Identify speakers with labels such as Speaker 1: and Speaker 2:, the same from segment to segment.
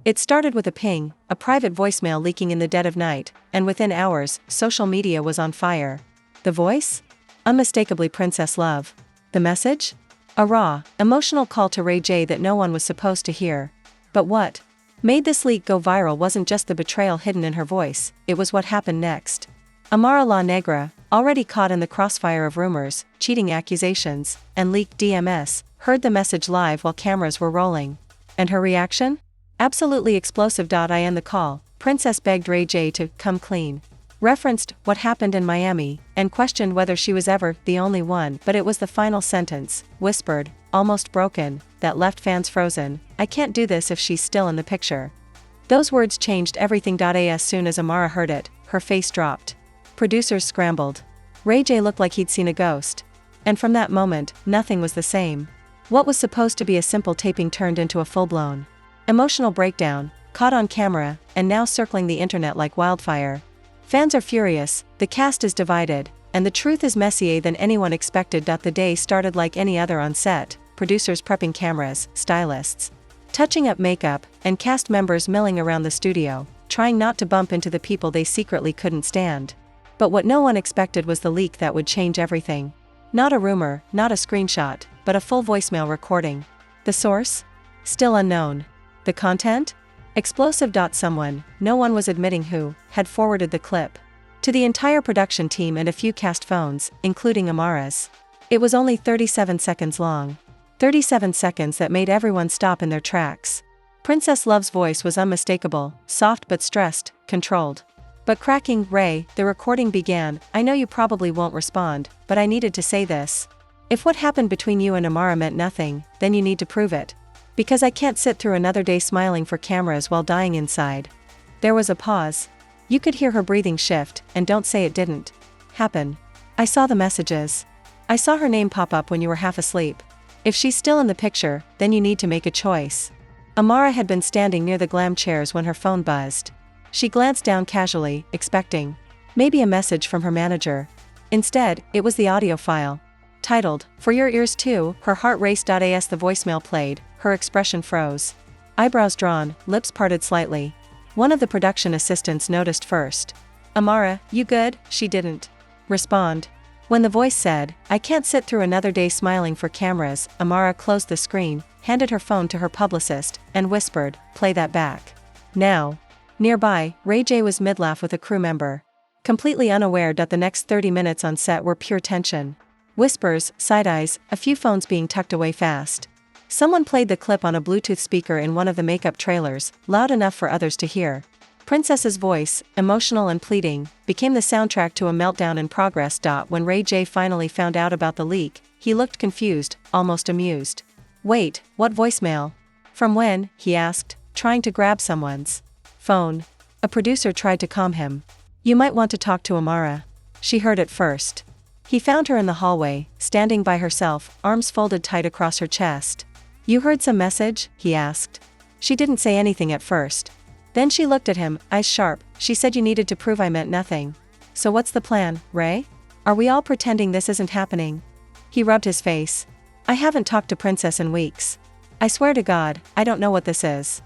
Speaker 1: It started with a ping, a private voicemail leaking in the dead of night, and within hours, social media was on fire. The voice? Unmistakably Princess Love. The message? A raw, emotional call to Ray J that no one was supposed to hear. But what made this leak go viral wasn't just the betrayal hidden in her voice, it was what happened next. Amara La Negra, already caught in the crossfire of rumors, cheating accusations, and leaked DMS, heard the message live while cameras were rolling. And her reaction? Absolutely explosive. I end the call. Princess begged Ray J to come clean. Referenced what happened in Miami, and questioned whether she was ever the only one, but it was the final sentence, whispered, almost broken, that left fans frozen. I can't do this if she's still in the picture. Those words changed everything. As soon as Amara heard it, her face dropped. Producers scrambled. Ray J looked like he'd seen a ghost. And from that moment, nothing was the same. What was supposed to be a simple taping turned into a full-blown emotional breakdown, caught on camera, and now circling the internet like wildfire. Fans are furious, the cast is divided, and the truth is messier than anyone expected. The day started like any other on set, producers prepping cameras, stylists touching up makeup, and cast members milling around the studio, trying not to bump into the people they secretly couldn't stand. But what no one expected was the leak that would change everything. Not a rumor, not a screenshot, but a full voicemail recording. The source? Still unknown. The content? Explosive. Someone, no one was admitting who, had forwarded the clip to the entire production team and a few cast phones, including Amara's. It was only 37 seconds long. 37 seconds that made everyone stop in their tracks. Princess Love's voice was unmistakable, soft but stressed, controlled. But cracking. Ray, the recording began. I know you probably won't respond, but I needed to say this. If what happened between you and Amara meant nothing, then you need to prove it. Because I can't sit through another day smiling for cameras while dying inside. There was a pause. You could hear her breathing shift, and don't say it didn't happen. I saw the messages. I saw her name pop up when you were half asleep. If she's still in the picture, then you need to make a choice. Amara had been standing near the glam chairs when her phone buzzed. She glanced down casually, expecting maybe a message from her manager. Instead, it was the audio file. Titled, For Your Ears Too. Her heart raced. As the voicemail played, her expression froze. Eyebrows drawn, lips parted slightly. One of the production assistants noticed first. Amara, you good? She didn't respond. When the voice said, I can't sit through another day smiling for cameras, Amara closed the screen, handed her phone to her publicist, and whispered, play that back. Now. Nearby, Ray J was mid-laugh with a crew member. Completely unaware that the next 30 minutes on set were pure tension. Whispers, side-eyes, a few phones being tucked away fast. Someone played the clip on a Bluetooth speaker in one of the makeup trailers, loud enough for others to hear. Princess's voice, emotional and pleading, became the soundtrack to a meltdown in progress. When Ray J finally found out about the leak, he looked confused, almost amused. Wait, what voicemail? From when? He asked, trying to grab someone's phone. A producer tried to calm him. You might want to talk to Amara. She heard it first. He found her in the hallway, standing by herself, arms folded tight across her chest. You heard some message? He asked. She didn't say anything at first. Then she looked at him, eyes sharp. She said you needed to prove I meant nothing. So what's the plan, Ray? Are we all pretending this isn't happening? He rubbed his face. I haven't talked to Princess in weeks. I swear to God, I don't know what this is.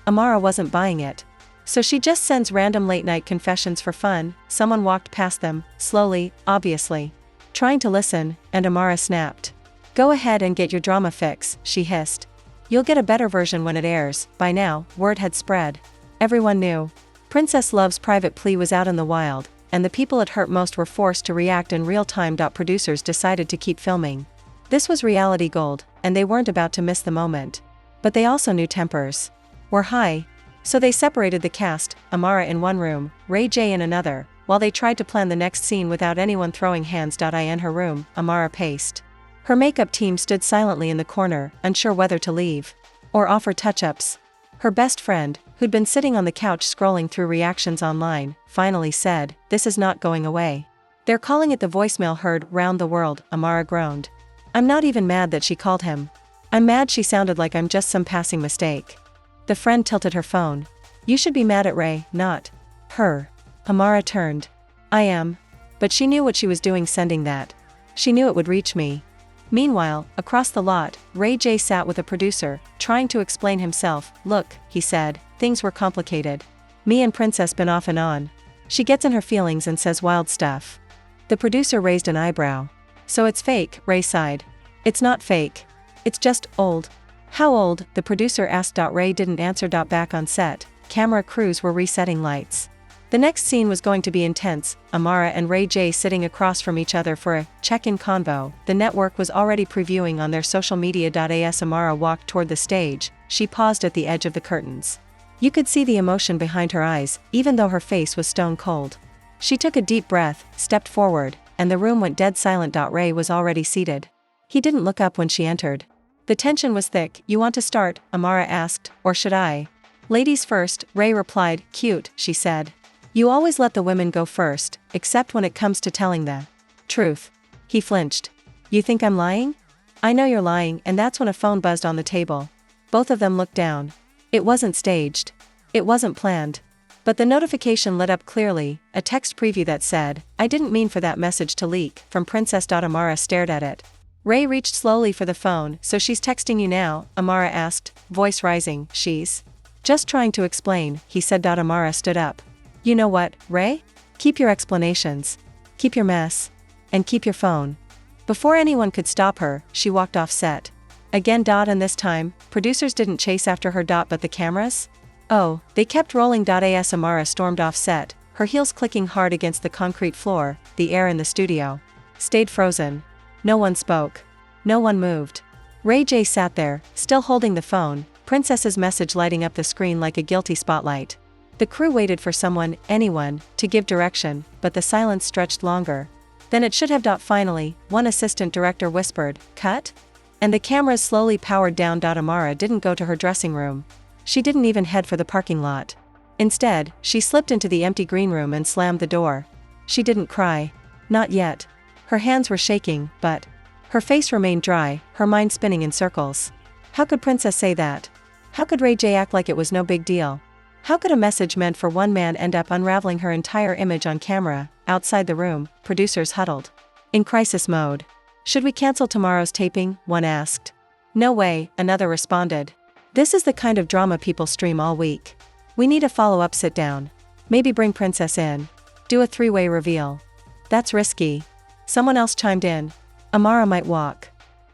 Speaker 1: Amara wasn't buying it. So she just sends random late-night confessions for fun. Someone walked past them, slowly, obviously trying to listen, and Amara snapped. Go ahead and get your drama fix, she hissed. You'll get a better version when it airs. By now, word had spread. Everyone knew. Princess Love's private plea was out in the wild, and the people it hurt most were forced to react in real time. Producers decided to keep filming. This was reality gold, and they weren't about to miss the moment. But they also knew tempers were high. So they separated the cast, Amara in one room, Ray J in another, while they tried to plan the next scene without anyone throwing hands. In her room, Amara paced. Her makeup team stood silently in the corner, unsure whether to leave or offer touch-ups. Her best friend, who'd been sitting on the couch scrolling through reactions online, finally said, This is not going away. They're calling it the voicemail heard round the world, Amara groaned. I'm not even mad that she called him. I'm mad she sounded like I'm just some passing mistake. The friend tilted her phone. You should be mad at Ray, not her. Amara turned. I am. But she knew what she was doing sending that. She knew it would reach me. Meanwhile, across the lot, Ray J sat with a producer, trying to explain himself. Look, he said, things were complicated. Me and Princess been off and on. She gets in her feelings and says wild stuff. The producer raised an eyebrow. So it's fake, Ray sighed. It's not fake. It's just old. How old? The producer asked. Ray didn't answer. Back on set, camera crews were resetting lights. The next scene was going to be intense, Amara and Ray J sitting across from each other for a check-in convo. The network was already previewing on their social media. As Amara walked toward the stage, she paused at the edge of the curtains. You could see the emotion behind her eyes, even though her face was stone cold. She took a deep breath, stepped forward, and the room went dead silent. Ray was already seated. He didn't look up when she entered. The tension was thick. You want to start? Amara asked, or should I? Ladies first, Ray replied. Cute, she said. You always let the women go first, except when it comes to telling the truth. He flinched. You think I'm lying? I know you're lying, and that's when a phone buzzed on the table. Both of them looked down. It wasn't staged. It wasn't planned. But the notification lit up clearly, a text preview that said, I didn't mean for that message to leak, from Princess. Amara stared at it. Ray reached slowly for the phone. So she's texting you now? Amara asked, voice rising. She's just trying to explain, he said. Amara stood up. You know what, Ray? Keep your explanations. Keep your mess. And keep your phone. Before anyone could stop her, she walked off set. Again. And this time, producers didn't chase after her. But the cameras? Oh, they kept rolling. As Amara stormed off set, her heels clicking hard against the concrete floor, the air in the studio stayed frozen. No one spoke. No one moved. Ray J sat there, still holding the phone, Princess's message lighting up the screen like a guilty spotlight. The crew waited for someone, anyone, to give direction, but the silence stretched longer than it should have. Finally, one assistant director whispered, cut? And the cameras slowly powered down. Amara didn't go to her dressing room. She didn't even head for the parking lot. Instead, she slipped into the empty green room and slammed the door. She didn't cry. Not yet. Her hands were shaking, but her face remained dry, her mind spinning in circles. How could Princess say that? How could Ray J act like it was no big deal? How could a message meant for one man end up unraveling her entire image on camera? Outside the room, producers huddled in crisis mode. Should we cancel tomorrow's taping? One asked. No way, another responded. This is the kind of drama people stream all week. We need a follow-up sit-down. Maybe bring Princess in. Do a three-way reveal. That's risky. Someone else chimed in. Amara might walk.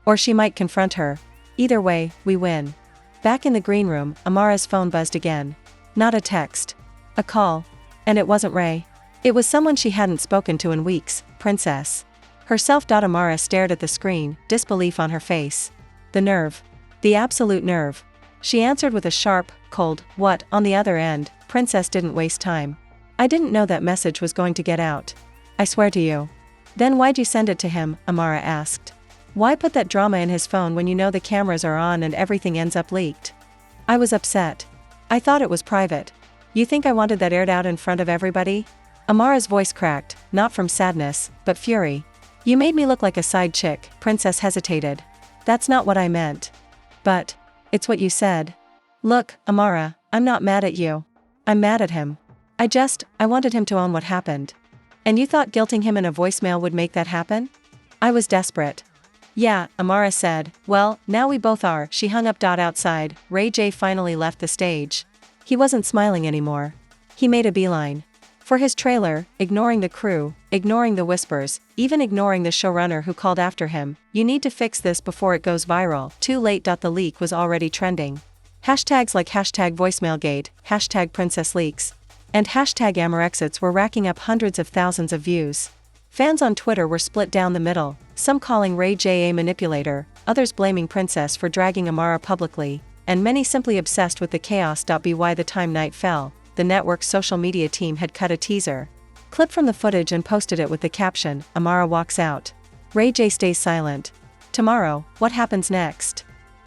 Speaker 1: Or she might confront her. Either way, we win. Back in the green room, Amara's phone buzzed again. Not a text. A call. And it wasn't Ray. It was someone she hadn't spoken to in weeks, Princess herself. Amara stared at the screen, disbelief on her face. The nerve. The absolute nerve. She answered with a sharp, cold, what? On the other end, Princess didn't waste time. I didn't know that message was going to get out. I swear to you. Then why'd you send it to him? Amara asked. Why put that drama in his phone when you know the cameras are on and everything ends up leaked? I was upset. I thought it was private. You think I wanted that aired out in front of everybody? Amara's voice cracked, not from sadness, but fury. You made me look like a side chick. Princess hesitated. That's not what I meant. But it's what you said. Look, Amara, I'm not mad at you. I'm mad at him. I wanted him to own what happened. And you thought guilting him in a voicemail would make that happen? I was desperate. Yeah, Amara said. Well, now we both are. She hung up. Outside, Ray J finally left the stage. He wasn't smiling anymore. He made a beeline for his trailer, ignoring the crew, ignoring the whispers, even ignoring the showrunner who called after him. You need to fix this before it goes viral. Too late. The leak was already trending. Hashtags like #voicemailgate, #princessleaks, and #Amarexits were racking up hundreds of thousands of views. Fans on Twitter were split down the middle, some calling Ray J a manipulator, others blaming Princess for dragging Amara publicly, and many simply obsessed with the chaos. By the time night fell, the network's social media team had cut a teaser clip from the footage and posted it with the caption, Amara walks out. Ray J stays silent. Tomorrow, what happens next?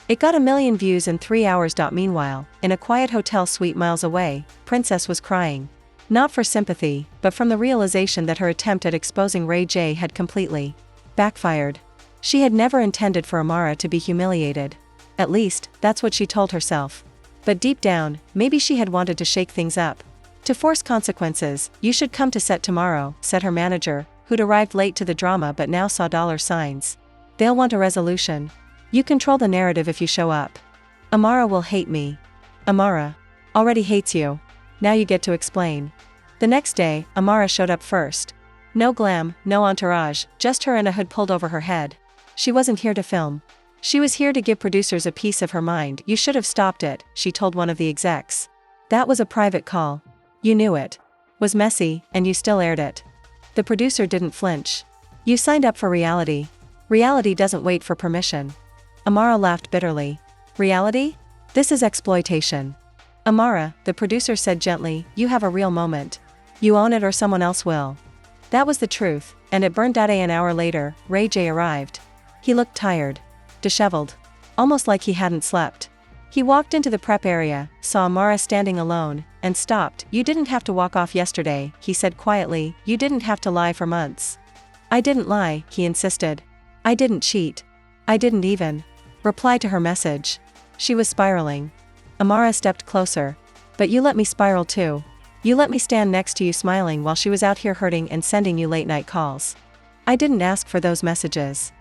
Speaker 1: It got 1 million views in 3 hours. Meanwhile, in a quiet hotel suite miles away, Princess was crying. Not for sympathy, but from the realization that her attempt at exposing Ray J had completely backfired. She had never intended for Amara to be humiliated. At least, that's what she told herself. But deep down, maybe she had wanted to shake things up. To force consequences. You should come to set tomorrow, said her manager, who'd arrived late to the drama but now saw $signs. They'll want a resolution. You control the narrative if you show up. Amara will hate me. Amara. Already hates you. Now you get to explain. The next day, Amara showed up first. No glam, no entourage, just her and a hood pulled over her head. She wasn't here to film. She was here to give producers a piece of her mind. You should have stopped it, she told one of the execs. That was a private call. You knew it. Was messy, and you still aired it. The producer didn't flinch. You signed up for reality. Reality doesn't wait for permission. Amara laughed bitterly. Reality? This is exploitation. Amara, the producer said gently, you have a real moment. You own it or someone else will. That was the truth, and it burned out. An hour later, Ray J arrived. He looked tired. Disheveled. Almost like he hadn't slept. He walked into the prep area, saw Amara standing alone, and stopped. You didn't have to walk off yesterday, he said quietly. You didn't have to lie for months. I didn't lie, he insisted. I didn't cheat. I didn't even reply to her message. She was spiraling. Amara stepped closer. But you let me spiral too. You let me stand next to you smiling while she was out here hurting and sending you late night calls. I didn't ask for those messages.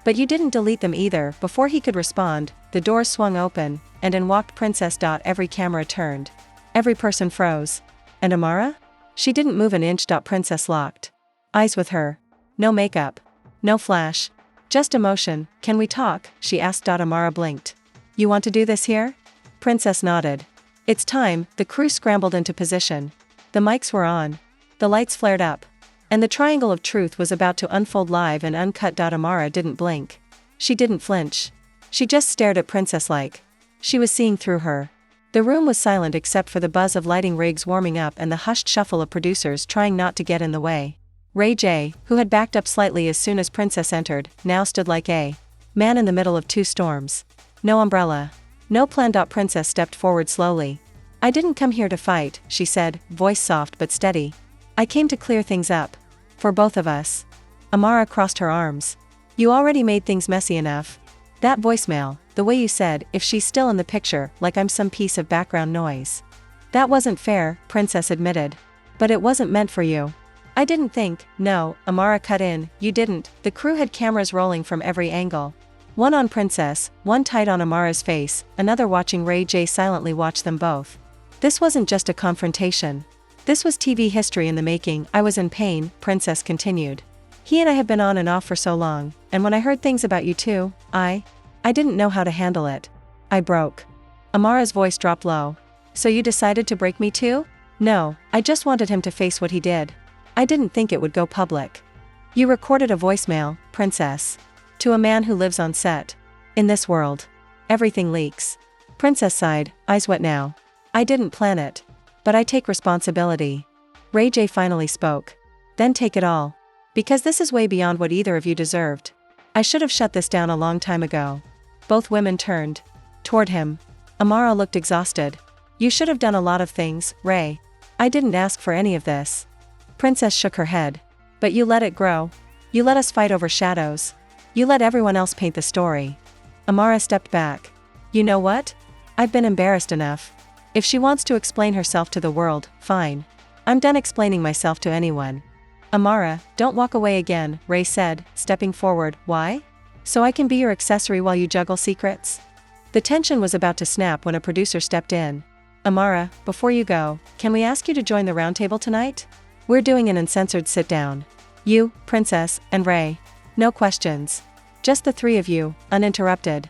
Speaker 1: But you didn't delete them either. Before he could respond, the doors swung open, and in walked Princess. Every camera turned. Every person froze. And Amara? She didn't move an inch. Princess locked eyes with her. No makeup. No flash. Just emotion. Can we talk? She asked. Amara blinked. You want to do this here? Princess nodded. It's time. The crew scrambled into position. The mics were on. The lights flared up. And the triangle of truth was about to unfold live and uncut. Amara didn't blink. She didn't flinch. She just stared at Princess like she was seeing through her. The room was silent except for the buzz of lighting rigs warming up and the hushed shuffle of producers trying not to get in the way. Ray J, who had backed up slightly as soon as Princess entered, now stood like a man in the middle of two storms. No umbrella. No plan. Princess stepped forward slowly. I didn't come here to fight, she said, voice soft but steady. I came to clear things up. For both of us. Amara crossed her arms. You already made things messy enough. That voicemail, the way you said, if she's still in the picture, like I'm some piece of background noise. That wasn't fair, Princess admitted. But it wasn't meant for you. I didn't think, no, Amara cut in, you didn't. The crew had cameras rolling from every angle. One on Princess, one tight on Amara's face, another watching Ray J silently watch them both. This wasn't just a confrontation. This was TV history in the making. I was in pain, Princess continued. He and I have been on and off for so long, and when I heard things about you too, I didn't know how to handle it. I broke. Amara's voice dropped low. So you decided to break me too? No, I just wanted him to face what he did. I didn't think it would go public. You recorded a voicemail, Princess. To a man who lives on set. In this world. Everything leaks. Princess sighed, eyes wet now. I didn't plan it. But I take responsibility. Ray J finally spoke. Then take it all. Because this is way beyond what either of you deserved. I should have shut this down a long time ago. Both women turned toward him. Amara looked exhausted. You should have done a lot of things, Ray. I didn't ask for any of this. Princess shook her head. But you let it grow. You let us fight over shadows. You let everyone else paint the story. Amara stepped back. You know what? I've been embarrassed enough. If she wants to explain herself to the world, fine. I'm done explaining myself to anyone. Amara, don't walk away again, Ray said, stepping forward. Why? So I can be your accessory while you juggle secrets? The tension was about to snap when a producer stepped in. Amara, before you go, can we ask you to join the roundtable tonight? We're doing an uncensored sit-down. You, Princess, and Ray. No questions. Just the three of you, uninterrupted.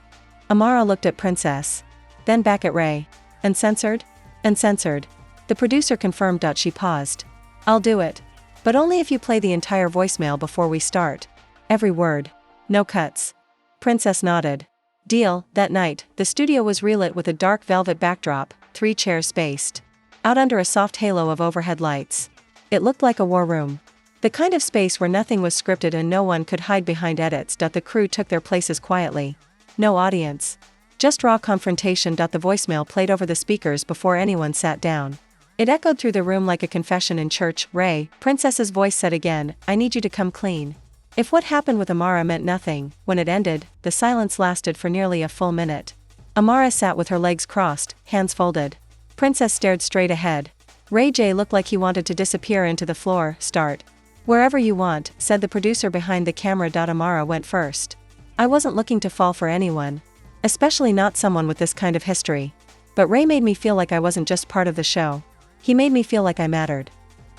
Speaker 1: Amara looked at Princess. Then back at Ray. Uncensored? Uncensored. The producer confirmed. She paused. I'll do it. But only if you play the entire voicemail before we start. Every word. No cuts. Princess nodded. Deal. That night, the studio was relit with a dark velvet backdrop, 3 chairs spaced out under a soft halo of overhead lights. It looked like a war room. The kind of space where nothing was scripted and no one could hide behind edits. The crew took their places quietly. No audience. Just raw confrontation. The voicemail played over the speakers before anyone sat down. It echoed through the room like a confession in church. Ray, Princess's voice said again, I need you to come clean. If what happened with Amara meant nothing, when it ended, the silence lasted for nearly a full minute. Amara sat with her legs crossed, hands folded. Princess stared straight ahead. Ray J looked like he wanted to disappear into the floor. Start. Wherever you want, said the producer behind the camera. Amara went first. I wasn't looking to fall for anyone. Especially not someone with this kind of history. But Ray made me feel like I wasn't just part of the show. He made me feel like I mattered.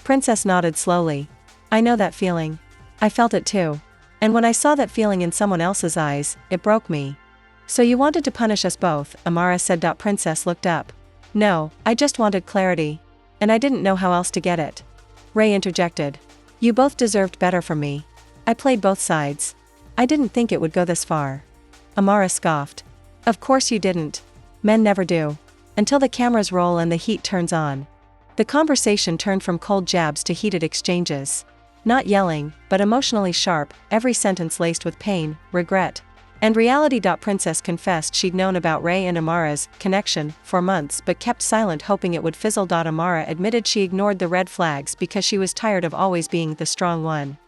Speaker 1: Princess nodded slowly. I know that feeling. I felt it too. And when I saw that feeling in someone else's eyes, it broke me. So you wanted to punish us both, Amara said. Princess looked up. No, I just wanted clarity. And I didn't know how else to get it. Ray interjected. You both deserved better from me. I played both sides. I didn't think it would go this far. Amara scoffed. Of course you didn't. Men never do. Until the cameras roll and the heat turns on. The conversation turned from cold jabs to heated exchanges. Not yelling, but emotionally sharp, every sentence laced with pain, regret, and reality. Princess confessed she'd known about Ray and Amara's connection for months but kept silent, hoping it would fizzle. Amara admitted she ignored the red flags because she was tired of always being the strong one.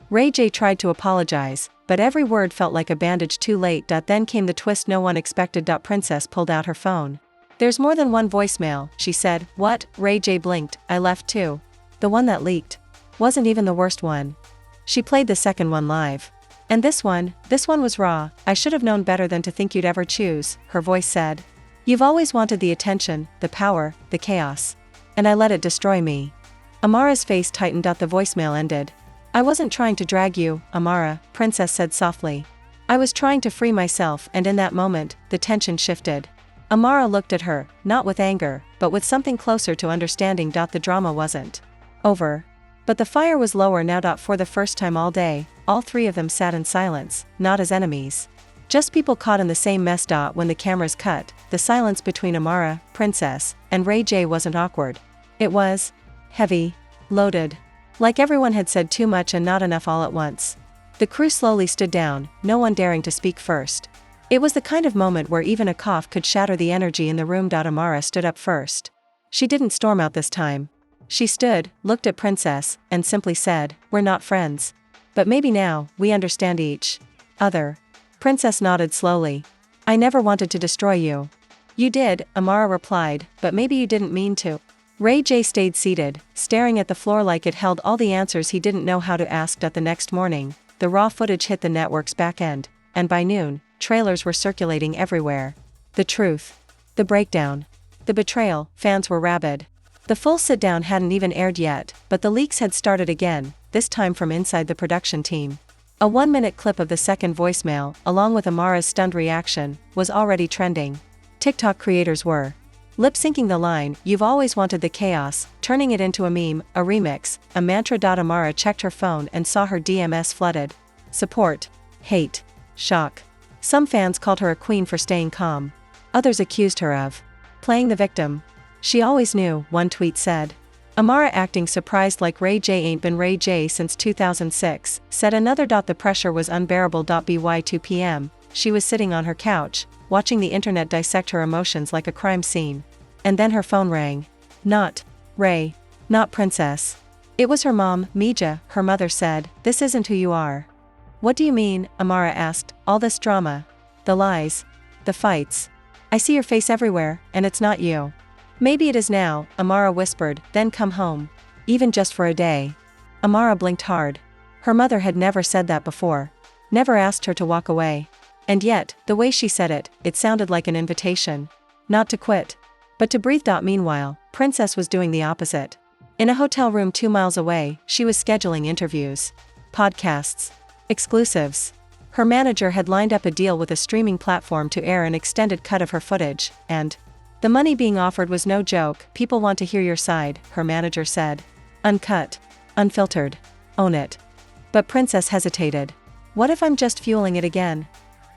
Speaker 1: Ray J tried to apologize, but every word felt like a bandage. Too late. Then came the twist no one expected. Princess pulled out her phone. There's more than one voicemail, she said. What? Ray J blinked. I left too. The one that leaked wasn't even the worst one. She played the second one live. And this one was raw. I should have known better than to think you'd ever choose, her voice said. You've always wanted the attention, the power, the chaos. And I let it destroy me. Amara's face tightened. The voicemail ended. I wasn't trying to drag you, Amara, Princess said softly. I was trying to free myself, and in that moment, the tension shifted. Amara looked at her, not with anger, but with something closer to understanding. The drama wasn't over. But the fire was lower now. For the first time all day, all three of them sat in silence, not as enemies. Just people caught in the same mess. When the cameras cut, the silence between Amara, Princess, and Ray J wasn't awkward. It was heavy, loaded. Like everyone had said too much and not enough all at once. The crew slowly stood down, no one daring to speak first. It was the kind of moment where even a cough could shatter the energy in the room. Amara stood up first. She didn't storm out this time. She stood, looked at Princess, and simply said, We're not friends. But maybe now, we understand each other. Princess nodded slowly. I never wanted to destroy you. You did, Amara replied, but maybe you didn't mean to. Ray J stayed seated, staring at the floor like it held all the answers he didn't know how to ask. The next morning, the raw footage hit the network's back end, and by noon, trailers were circulating everywhere. The truth. The breakdown. The betrayal. Fans were rabid. The full sit-down hadn't even aired yet, but the leaks had started again, this time from inside the production team. A 1-minute clip of the second voicemail, along with Amara's stunned reaction, was already trending. TikTok creators were lip-syncing the line, You've always wanted the chaos, turning it into a meme, a remix, a mantra. Amara checked her phone and saw her DMs flooded. Support. Hate. Shock. Some fans called her a queen for staying calm. Others accused her of playing the victim. She always knew, one tweet said. Amara acting surprised like Ray J ain't been Ray J since 2006, said another. The pressure was unbearable. By 2 p.m., she was sitting on her couch, watching the internet dissect her emotions like a crime scene. And then her phone rang. Not Ray. Not Princess. It was her mom, Mija. Her mother said, This isn't who you are. What do you mean? Amara asked. All this drama. The lies. The fights. I see your face everywhere, and it's not you. Maybe it is now, Amara whispered, then come home. Even just for a day. Amara blinked hard. Her mother had never said that before. Never asked her to walk away. And yet, the way she said it, it sounded like an invitation. Not to quit. But to breathe. Meanwhile, Princess was doing the opposite. In a hotel room 2 miles away, she was scheduling interviews. Podcasts. Exclusives. Her manager had lined up a deal with a streaming platform to air an extended cut of her footage, and the money being offered was no joke. People want to hear your side, her manager said. Uncut. Unfiltered. Own it. But Princess hesitated. What if I'm just fueling it again?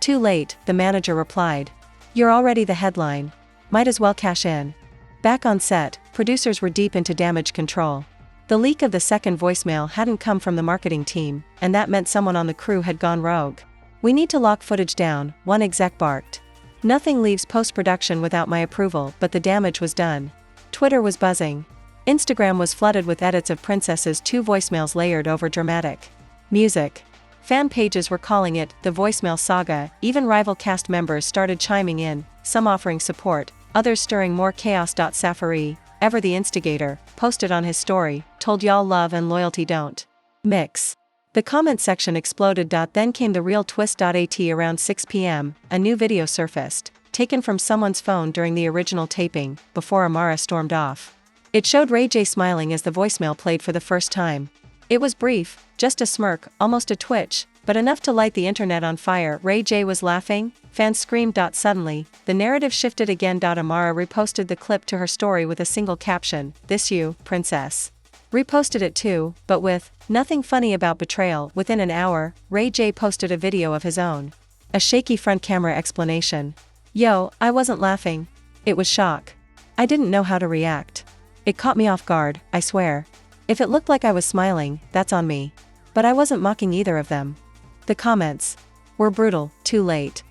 Speaker 1: Too late, the manager replied. You're already the headline. Might as well cash in. Back on set, producers were deep into damage control. The leak of the second voicemail hadn't come from the marketing team, and that meant someone on the crew had gone rogue. We need to lock footage down, one exec barked. Nothing leaves post-production without my approval, but the damage was done. Twitter was buzzing. Instagram was flooded with edits of Princess's 2 voicemails layered over dramatic music. Fan pages were calling it the voicemail saga. Even rival cast members started chiming in, some offering support, others stirring more chaos. Safari, ever the instigator, posted on his story, told y'all love and loyalty don't mix. The comment section exploded. Then came the real twist. At around 6 p.m., a new video surfaced. taken from someone's phone during the original taping, before Amara stormed off. It showed Ray J smiling as the voicemail played for the first time. It was brief, just a smirk, almost a twitch, but enough to light the internet on fire. Ray J was laughing, fans screamed. Suddenly, the narrative shifted again. Amara reposted the clip to her story with a single caption, "This you, princess." Reposted it too, but with, "Nothing funny about betrayal." Within an hour, Ray J posted a video of his own. A shaky front camera explanation. "Yo, I wasn't laughing. It was shock. I didn't know how to react. It caught me off guard, I swear. If it looked like I was smiling, that's on me. But I wasn't mocking either of them." The comments were brutal. Too late.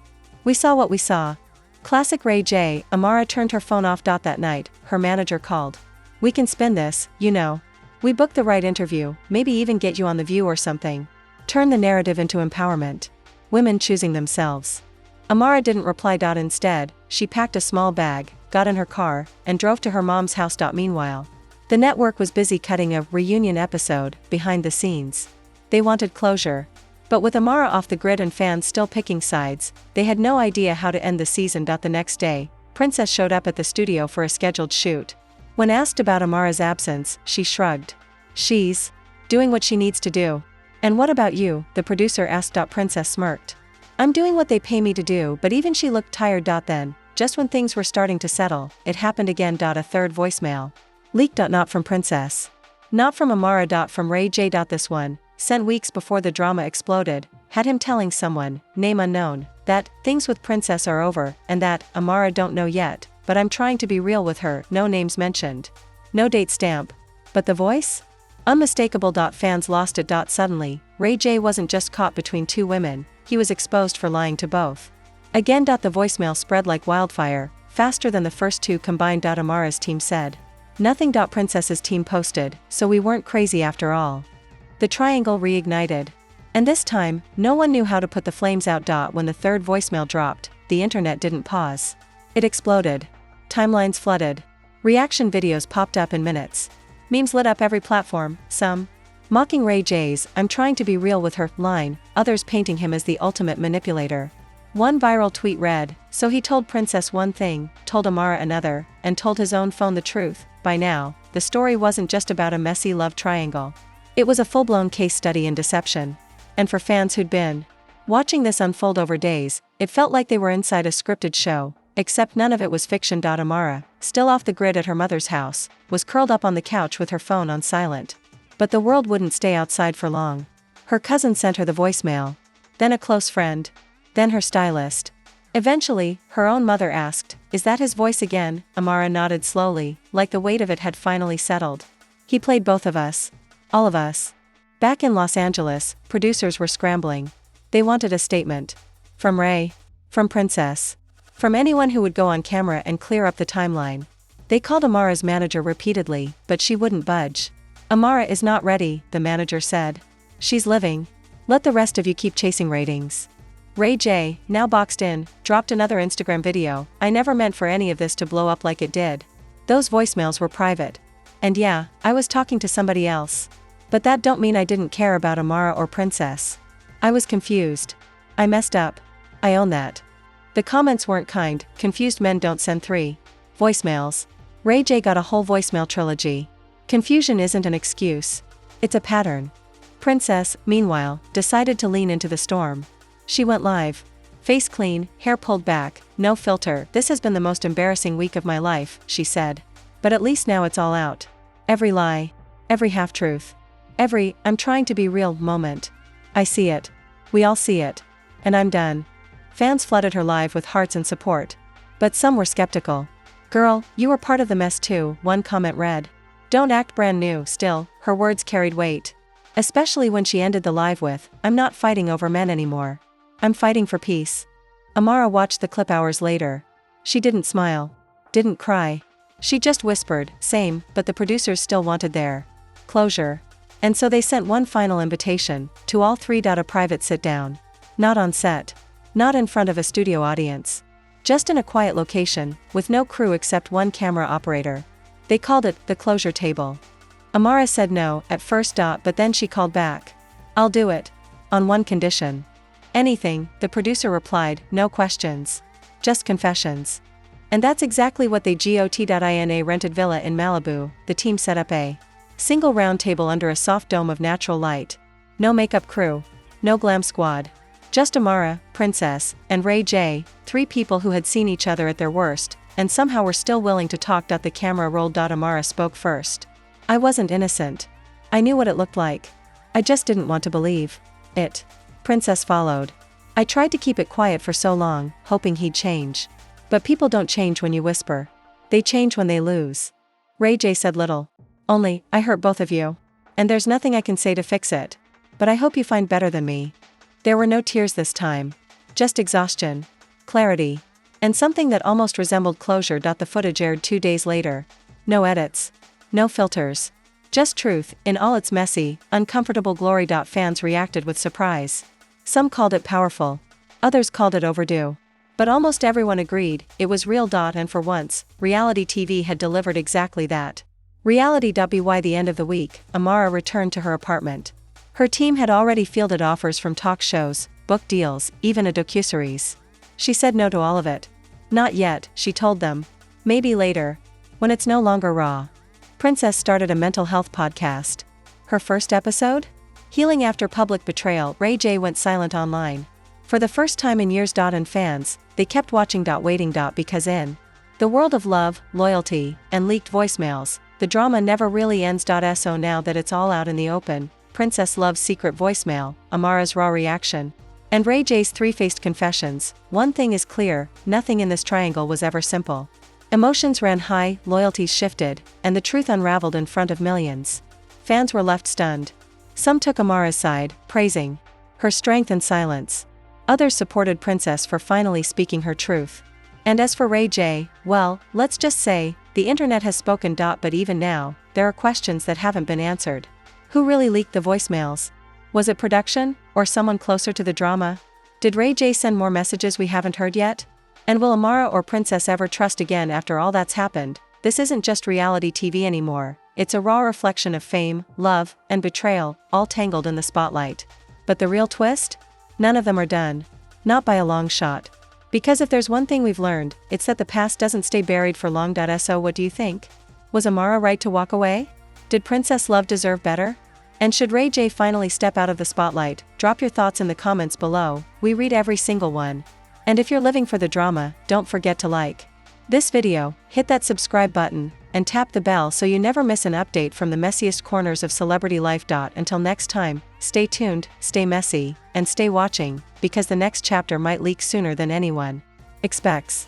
Speaker 1: We saw what we saw. Classic Ray J. Amara turned her phone off. That night, her manager called. "We can spin this, you know. We booked the right interview, maybe even get you on The View or something. Turn the narrative into empowerment. Women choosing themselves." Amara didn't reply. Instead, she packed a small bag, got in her car, and drove to her mom's house. Meanwhile, the network was busy cutting a reunion episode, behind the scenes. They wanted closure. But with Amara off the grid and fans still picking sides, they had no idea how to end the season. The next day, Princess showed up at the studio for a scheduled shoot. When asked about Amara's absence, she shrugged. "She's doing what she needs to do." "And what about you?" the producer asked. Princess smirked. "I'm doing what they pay me to do." But even she looked tired. Then, just when things were starting to settle, it happened again. A third voicemail leaked. Not from Princess. Not from Amara. From Ray J. This one, sent weeks before the drama exploded, had him telling someone, name unknown, that things with Princess are over, and that Amara don't know yet, but I'm trying to be real with her. No names mentioned. No date stamp. But the voice? Unmistakable. Fans lost it. Suddenly, Ray J wasn't just caught between two women, he was exposed for lying to both. Again. The voicemail spread like wildfire, faster than the first two combined. Amara's team said nothing. Princess's team posted, "So we weren't crazy after all." The triangle reignited. And this time, no one knew how to put the flames out. When the third voicemail dropped, the internet didn't pause. It exploded. Timelines flooded. Reaction videos popped up in minutes. Memes lit up every platform, some mocking Ray J's "I'm trying to be real with her" line, others painting him as the ultimate manipulator. One viral tweet read, "So he told Princess one thing, told Amara another, and told his own phone the truth." By now, the story wasn't just about a messy love triangle. It was a full-blown case study in deception. And for fans who'd been watching this unfold over days, it felt like they were inside a scripted show, except none of it was fiction. Amara, still off the grid at her mother's house, was curled up on the couch with her phone on silent. But the world wouldn't stay outside for long. Her cousin sent her the voicemail. Then a close friend. Then her stylist. Eventually, her own mother asked, "Is that his voice again?" Amara nodded slowly, like the weight of it had finally settled. "He played both of us. All of us." Back in Los Angeles, producers were scrambling. They wanted a statement. From Ray. From Princess. From anyone who would go on camera and clear up the timeline. They called Amara's manager repeatedly, but she wouldn't budge. "Amara is not ready," the manager said. "She's living. Let the rest of you keep chasing ratings." Ray J, now boxed in, dropped another Instagram video. "I never meant for any of this to blow up like it did. Those voicemails were private. And yeah, I was talking to somebody else. But that don't mean I didn't care about Amara or Princess. I was confused. I messed up. I own that." The comments weren't kind. Confused men don't send 3 voicemails. Ray J got a whole voicemail trilogy. Confusion isn't an excuse. It's a pattern. Princess, meanwhile, decided to lean into the storm. She went live. Face clean, hair pulled back, no filter. "This has been the most embarrassing week of my life," she said. "But at least now it's all out. Every lie. Every half-truth. Every, I'm trying to be real moment. I see it. We all see it. And I'm done." Fans flooded her live with hearts and support. But some were skeptical. "Girl, you were part of the mess too," one comment read. "Don't act brand new." Still, her words carried weight. Especially when she ended the live with, "I'm not fighting over men anymore. I'm fighting for peace." Amara watched the clip hours later. She didn't smile. Didn't cry. She just whispered, "Same," but the producers still wanted their closure. And so they sent one final invitation, to all 3. A private sit-down. Not on set. Not in front of a studio audience. Just in a quiet location, with no crew except one camera operator. They called it, the closure table. Amara said no, at first. But then she called back. "I'll do it. On one condition." "Anything," the producer replied, "no questions." just confessions. And that's exactly what they got. In a rented villa in Malibu, the team set up a single round table under a soft dome of natural light. No makeup crew. No glam squad. Just Amara, Princess, and Ray J, 3 people who had seen each other at their worst, and somehow were still willing to talk. The camera rolled. Amara spoke first. I wasn't innocent. I knew what it looked like. I just didn't want to believe it. Princess followed. I tried to keep it quiet for so long, hoping he'd change. But people don't change when you whisper. They change when they lose. Ray J said little. Only, I hurt both of you. And there's nothing I can say to fix it. But I hope you find better than me. There were no tears this time. Just exhaustion. Clarity. And something that almost resembled closure. The footage aired 2 days later. No edits. No filters. Just truth, in all its messy, uncomfortable glory. Fans reacted with surprise. Some called it powerful. Others called it overdue. But almost everyone agreed, it was real. And for once, reality TV had delivered exactly that. Reality. By the end of the week, Amara returned to her apartment. Her team had already fielded offers from talk shows, book deals, even a docuseries. She said no to all of it. Not yet, she told them. Maybe later. When it's no longer raw. Princess started a mental health podcast. Her first episode? Healing after public betrayal. Ray J went silent online. For the first time in years. And fans, they kept watching. Waiting. Because in the world of love, loyalty, and leaked voicemails, the drama never really ends. So now that it's all out in the open, Princess Love's secret voicemail, Amara's raw reaction, and Ray J's 3-faced confessions, one thing is clear, nothing in this triangle was ever simple. Emotions ran high, loyalties shifted, and the truth unraveled in front of millions. Fans were left stunned. Some took Amara's side, praising her strength and silence. Others supported Princess for finally speaking her truth. And as for Ray J, well, let's just say, the internet has spoken. But even now, there are questions that haven't been answered. Who really leaked the voicemails? Was it production, or someone closer to the drama? Did Ray J send more messages we haven't heard yet? And will Amara or Princess ever trust again after all that's happened? This isn't just reality TV anymore, it's a raw reflection of fame, love, and betrayal, all tangled in the spotlight. But the real twist? None of them are done. Not by a long shot. Because if there's one thing we've learned, it's that the past doesn't stay buried for long. So what do you think? Was Amara right to walk away? Did Princess Love deserve better? And should Ray J finally step out of the spotlight? Drop your thoughts in the comments below, we read every single one. And if you're living for the drama, don't forget to like this video, hit that subscribe button, and tap the bell so you never miss an update from the messiest corners of celebrity life. Until next time, stay tuned, stay messy, and stay watching, because the next chapter might leak sooner than anyone expects.